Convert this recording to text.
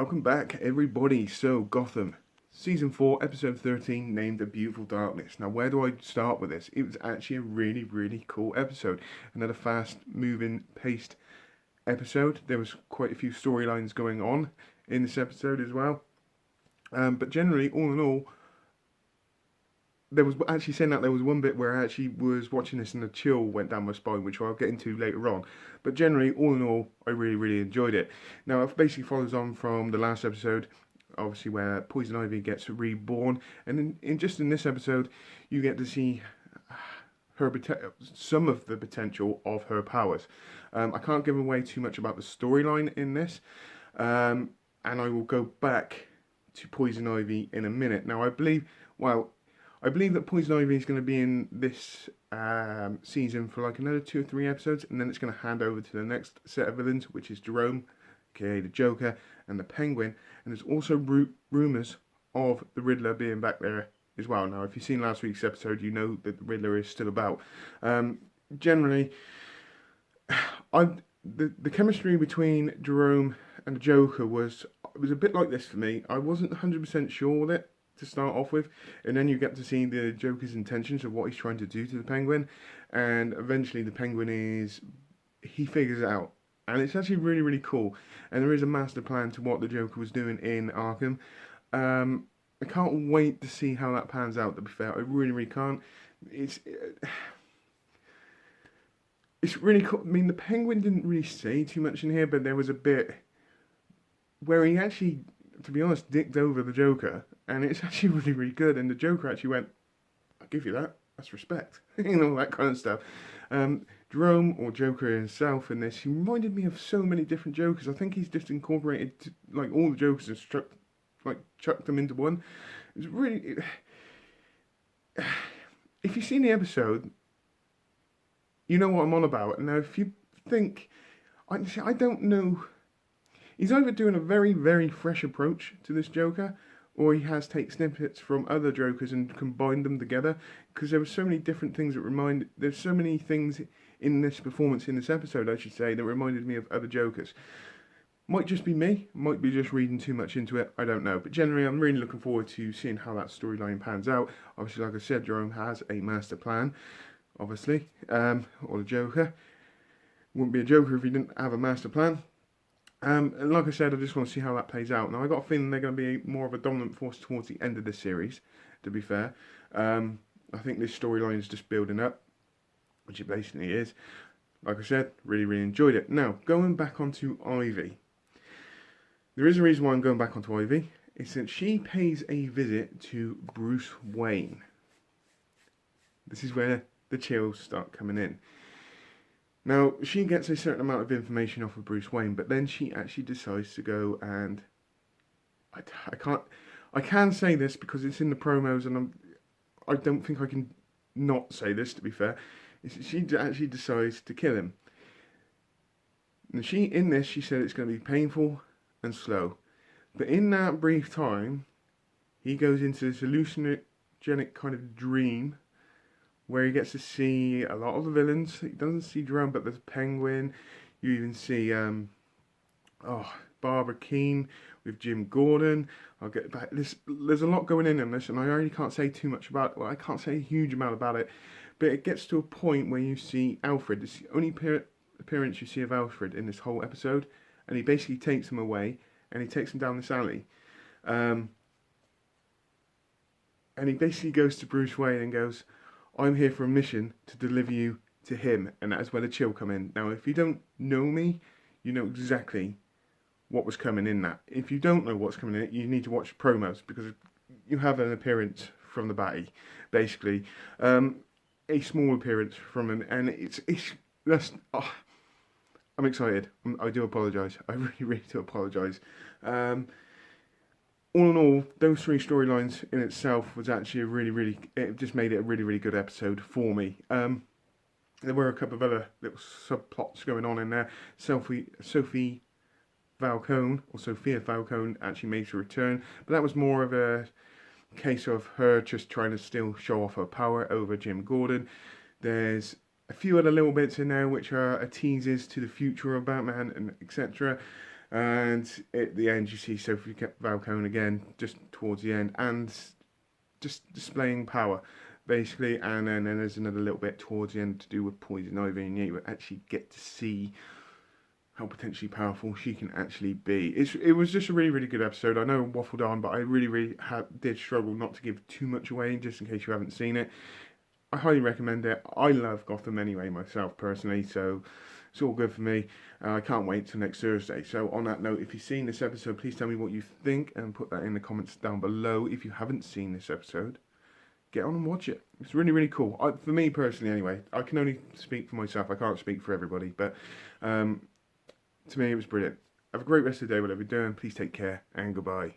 Welcome back, everybody. So, Gotham, Season 4, Episode 13, named A Beautiful Darkness. Now, where do I start with this? It was actually a really, really cool episode. Another fast-moving, paced episode. There was quite a few storylines going on in this episode as well. But generally, all in all, there was actually saying that there was one bit where I actually was watching this and a chill went down my spine, which I'll get into later on. But generally, all in all, I really, really enjoyed it. Now, it basically follows on from the last episode, obviously where Poison Ivy gets reborn, and in this episode, you get to see her some of the potential of her powers. I can't give away too much about the storyline in this, and I will go back to Poison Ivy in a minute. Now, I believe that Poison Ivy is going to be in this season for like another 2 or 3 episodes, and then it's going to hand over to the next set of villains, which is Jerome, aka the Joker, and the Penguin. And there's also rumours of the Riddler being back there as well. Now, if you've seen last week's episode, you know that the Riddler is still about. Generally, the chemistry between Jerome and the Joker was a bit like this for me. I wasn't 100% sure with it to start off with, and then you get to see the Joker's intentions of what he's trying to do to the Penguin, and eventually the Penguin he figures it out, and it's actually really, really cool. And there is a master plan to what the Joker was doing in Arkham. I can't wait to see how that pans out, to be fair. I really, really can't. It's really cool. I mean, the Penguin didn't really say too much in here, but there was a bit where he actually, to be honest, dicked over the Joker, and it's actually really, really good. And the Joker actually went, "I'll give you that. That's respect," that kind of stuff. Jerome, or Joker himself, in this, he reminded me of so many different Jokers. I think he's just incorporated like all the Jokers and chucked them into one. It's really, if you've seen the episode, you know what I'm on about. Now, if you think, I don't know. He's either doing a very, very fresh approach to this Joker, or he has take snippets from other Jokers and combined them together. Because there were so many different things there's so many things in this performance, in this episode, I should say, that reminded me of other Jokers. Might just be me, might be just reading too much into it, I don't know. But generally, I'm really looking forward to seeing how that storyline pans out. Obviously, like I said, Jerome has a master plan, obviously, or the Joker. Wouldn't be a Joker if he didn't have a master plan. And like I said, I just want to see how that plays out. Now, I got a feeling they're going to be more of a dominant force towards the end of this series, to be fair. I think this storyline is just building up, which it basically is. Like I said, really, really enjoyed it. Now, going back onto Ivy. There is a reason why I'm going back onto Ivy. It's that she pays a visit to Bruce Wayne. This is where the chills start coming in. Now, she gets a certain amount of information off of Bruce Wayne, but then she actually decides to go and... I can say this because it's in the promos, and I don't think I can not say this, to be fair. She actually decides to kill him. And she said it's going to be painful and slow. But in that brief time, he goes into this hallucinogenic kind of dream where he gets to see a lot of the villains. He doesn't see Jerome, but there's Penguin. You even see Barbara Keene with Jim Gordon. I'll get back. There's a lot going in this, and I really can't say too much about it. Well, I can't say a huge amount about it, but it gets to a point where you see Alfred. It's the only appearance you see of Alfred in this whole episode, and he basically takes him away, and he takes him down this alley. And he basically goes to Bruce Wayne and goes, "I'm here for a mission to deliver you to him," and that is where the chill come in. Now, if you don't know me, you know exactly what was coming in that. If you don't know what's coming in it, you need to watch promos, because you have an appearance from the Batty, basically. A small appearance from him, and I'm excited. I do apologise. I really, really do apologise. All in all, those 3 storylines in itself was actually it just made it a really, really good episode for me. There were a couple of other little subplots going on in there. Sophia Falcone actually made her return, but that was more of a case of her just trying to still show off her power over Jim Gordon. There's a few other little bits in there which are teases to the future of Batman and etc. And at the end, you see Sophie Falcone again, just towards the end, and just displaying power, basically. And then there's another little bit towards the end to do with Poison Ivy, and you actually get to see how potentially powerful she can actually be. It was just a really, really good episode. I know I waffled on, but I really, really did struggle not to give too much away, just in case you haven't seen it. I highly recommend it. I love Gotham anyway, myself, personally, so it's all good for me. I can't wait till next Thursday. So on that note, if you've seen this episode, please tell me what you think and put that in the comments down below. If you haven't seen this episode, get on and watch it. It's really, really cool. For me personally anyway, I can only speak for myself. I can't speak for everybody, but to me it was brilliant. Have a great rest of the day, whatever you're doing. Please take care and goodbye.